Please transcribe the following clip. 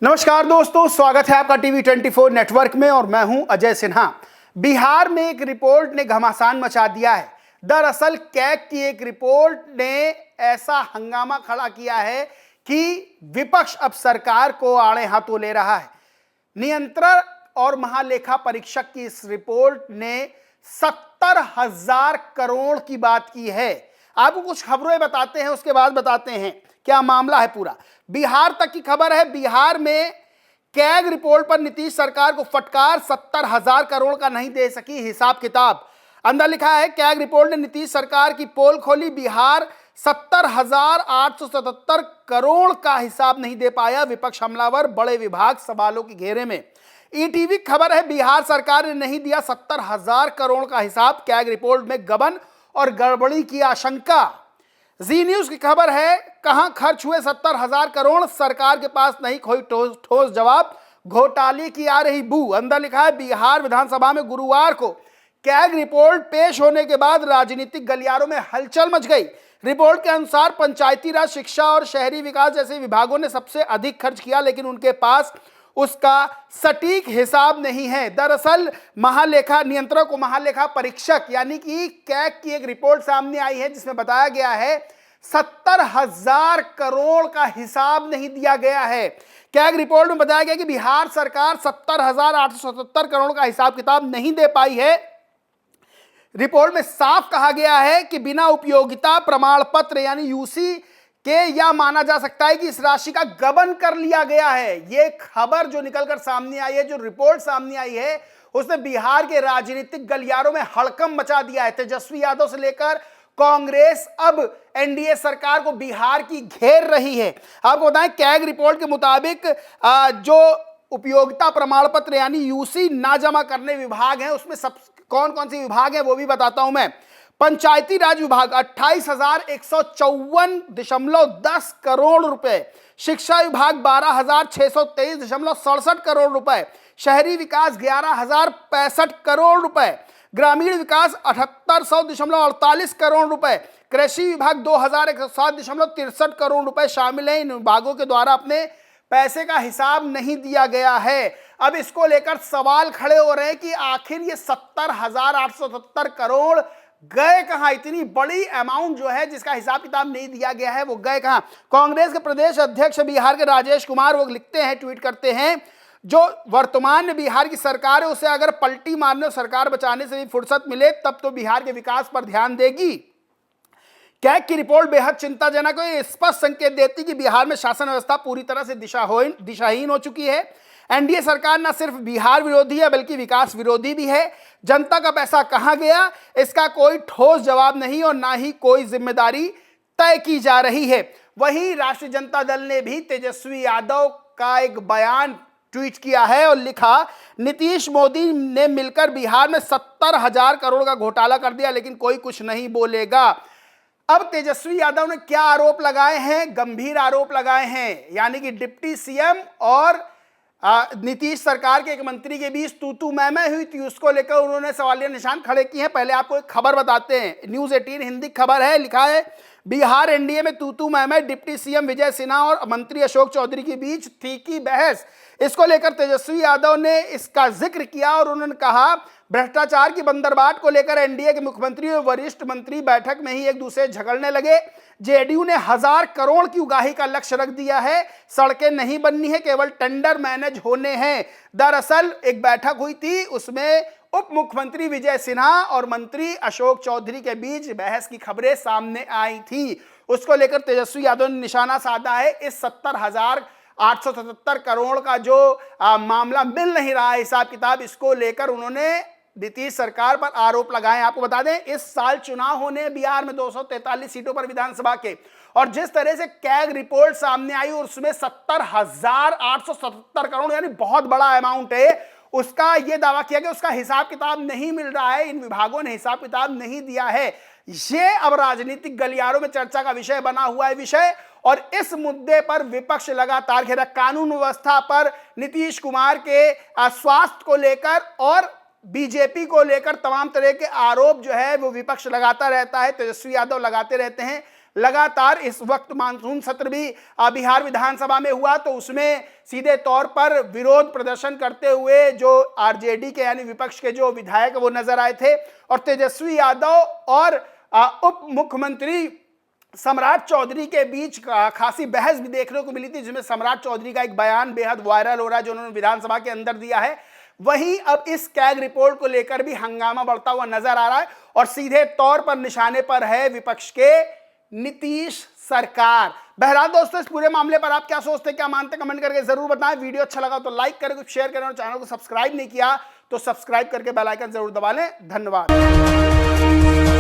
नमस्कार दोस्तों, स्वागत है आपका टीवी 24 नेटवर्क में और मैं हूं अजय सिन्हा। बिहार में एक रिपोर्ट ने घमासान मचा दिया है। दरअसल कैग की एक रिपोर्ट ने ऐसा हंगामा खड़ा किया है कि विपक्ष अब सरकार को आड़े हाथों ले रहा है। नियंत्रक और महालेखा परीक्षक की इस रिपोर्ट ने 70,000 करोड़ की बात की है। आपको कुछ खबरें बताते हैं, उसके बाद बताते हैं क्या मामला है पूरा। बिहार तक की खबर है। बिहार में कैग रिपोर्ट पर नीतीश सरकार को फटकार, 70,000 करोड़ का नहीं दे सकी हिसाब किताब। अंदर लिखा है, कैग रिपोर्ट ने नीतीश सरकार की पोल खोली। बिहार 70,877 करोड़ का हिसाब नहीं दे पाया। विपक्ष हमलावर, बड़े विभाग सवालों के घेरे में। ईटीवी खबर है, बिहार सरकार ने नहीं दिया 70,000 करोड़ का हिसाब। कैग रिपोर्ट में गबन और गड़बड़ी की आशंका। जी न्यूज की खबर है, कहां खर्च हुए 70,000 करोड़, सरकार के पास नहीं कोई ठोस जवाब, घोटाले की आ रही बू। अंदर लिखा है, बिहार विधानसभा में गुरुवार को कैग रिपोर्ट पेश होने के बाद राजनीतिक गलियारों में हलचल मच गई। रिपोर्ट के अनुसार पंचायती राज, शिक्षा और शहरी विकास जैसे विभागों ने सबसे अधिक खर्च किया, लेकिन उनके पास उसका सटीक हिसाब नहीं है। दरअसल महालेखा नियंत्रक और महालेखा परीक्षक यानी कि कैग की एक रिपोर्ट सामने आई है जिसमें बताया गया है 70,000 करोड़ का हिसाब नहीं दिया गया है। कैग रिपोर्ट में बताया गया कि बिहार सरकार 70,877 करोड़ का हिसाब किताब नहीं दे पाई है। रिपोर्ट में साफ कहा गया है कि बिना उपयोगिता प्रमाण पत्र यानी यूसी के यह माना जा सकता है कि इस राशि का गबन कर लिया गया है। यह खबर जो निकलकर सामने आई है, जो रिपोर्ट सामने आई है, उसने बिहार के राजनीतिक गलियारों में हड़कंप मचा दिया है। तेजस्वी यादव से लेकर कांग्रेस अब एनडीए सरकार को बिहार की घेर रही है। आपको बताएं, कैग रिपोर्ट के मुताबिक जो उपयोगिता प्रमाण पत्र यानी यूसी ना जमा करने विभाग हैं, उसमें सब कौन कौन से विभाग हैं वो भी बताता हूं मैं। पंचायती राज विभाग 28,154.10 करोड़ रुपए, शिक्षा विभाग 12,623.67 करोड़ रुपए, शहरी विकास 11,065 करोड़ रुपए, ग्रामीण विकास 7,800.48 करोड़ रुपए, कृषि विभाग 2,107.63 करोड़ रुपए शामिल हैं। इन विभागों के द्वारा अपने पैसे का हिसाब नहीं दिया गया है। अब इसको लेकर सवाल खड़े हो रहे हैं कि आखिर ये 70,877 करोड़ गए कहां। इतनी बड़ी अमाउंट जो है जिसका हिसाब किताब नहीं दिया गया है, वो गए कहां। कांग्रेस के प्रदेश अध्यक्ष बिहार के राजेश कुमार वो लिखते हैं, ट्वीट करते हैं, जो वर्तमान में बिहार की सरकार है उसे अगर पलटी मारने और सरकार बचाने से भी फुर्सत मिले तब तो बिहार के विकास पर ध्यान देगी। कैग की रिपोर्ट बेहद चिंताजनक है। स्पष्ट संकेत देती कि बिहार में शासन व्यवस्था पूरी तरह से दिशाहीन हो चुकी है। एनडीए सरकार न सिर्फ बिहार विरोधी है बल्कि विकास विरोधी भी है। जनता का पैसा कहां गया, इसका कोई ठोस जवाब नहीं और ना ही कोई जिम्मेदारी तय की जा रही है। वहीं राष्ट्रीय जनता दल ने भी तेजस्वी यादव का एक बयान ट्वीट किया है और लिखा, नीतीश मोदी ने मिलकर बिहार में 70,000 करोड़ का घोटाला कर दिया लेकिन कोई कुछ नहीं बोलेगा। अब तेजस्वी यादव ने क्या आरोप लगाए हैं, गंभीर आरोप लगाए हैं, यानी कि डिप्टी सीएम और नीतीश सरकार के एक मंत्री के बीच तू मैं हुई थी, उसको लेकर उन्होंने सवालिया निशान खड़े किए हैं। पहले आपको एक खबर बताते हैं, न्यूज 18 हिंदी खबर है, लिखा है, बिहार एनडीए में तू मैं, डिप्टी सीएम विजय सिन्हा और मंत्री अशोक चौधरी के बीच तीखी बहस। इसको लेकर तेजस्वी यादव ने इसका जिक्र किया और उन्होंने कहा, भ्रष्टाचार की बंदरबाट को लेकर एनडीए के मुख्यमंत्री और वरिष्ठ मंत्री बैठक में ही एक दूसरे झगड़ने लगे। जेडीयू ने 1,000 करोड़ की उगाही का लक्ष्य रख दिया है। सड़कें नहीं बननी है, केवल टेंडर मैनेज होने हैं। दरअसल एक बैठक हुई थी, उसमें उप मुख्यमंत्री विजय सिन्हा और मंत्री अशोक चौधरी के बीच बहस की खबरें सामने आई थी। उसको लेकर तेजस्वी यादव ने निशाना साधा है। इस 70,877 करोड़ का जो मामला मिल नहीं रहा है हिसाब किताब, इसको लेकर उन्होंने नीतीश सरकार पर आरोप लगाए। आपको बता दें, इस साल चुनाव होने बिहार में 243 सीटों पर विधानसभा के, और जिस तरह से कैग रिपोर्ट सामने आई और उसमें 70,877 करोड़ यानी बहुत बड़ा अमाउंट है, उसका यह दावा किया कि उसका हिसाब किताब नहीं मिल रहा है, इन विभागों ने हिसाब किताब नहीं दिया है। ये अब राजनीतिक गलियारों में चर्चा का विषय बना हुआ है विषय, और इस मुद्दे पर विपक्ष लगातार घेरा। कानून व्यवस्था पर, नीतीश कुमार के स्वास्थ्य को लेकर और बीजेपी को लेकर तमाम तरह के आरोप जो है वो विपक्ष लगाता रहता है, तेजस्वी यादव लगाते रहते हैं। लगातार इस वक्त मानसून सत्र भी बिहार विधानसभा में हुआ तो उसमें सीधे तौर पर विरोध प्रदर्शन करते हुए जो आरजेडी के यानी विपक्ष के जो विधायक वो नजर आए थे, और तेजस्वी यादव और उप मुख्यमंत्री सम्राट चौधरी के बीच खासी बहस भी देखने को मिली थी, जिसमें सम्राट चौधरी का एक बयान बेहद वायरल हो रहा है जो उन्होंने विधानसभा के अंदर दिया है। वहीं अब इस कैग रिपोर्ट को लेकर भी हंगामा बढ़ता हुआ नजर आ रहा है और सीधे तौर पर निशाने पर है विपक्ष के नीतीश सरकार। बहरहाल दोस्तों, इस पूरे मामले पर आप क्या सोचते हैं, क्या मानते हैं, कमेंट करके जरूर बताएं। वीडियो अच्छा लगा तो लाइक करें, कुछ शेयर करें और चैनल को सब्सक्राइब नहीं किया तो सब्सक्राइब करके बेल आइकन जरूर दबा लें। धन्यवाद।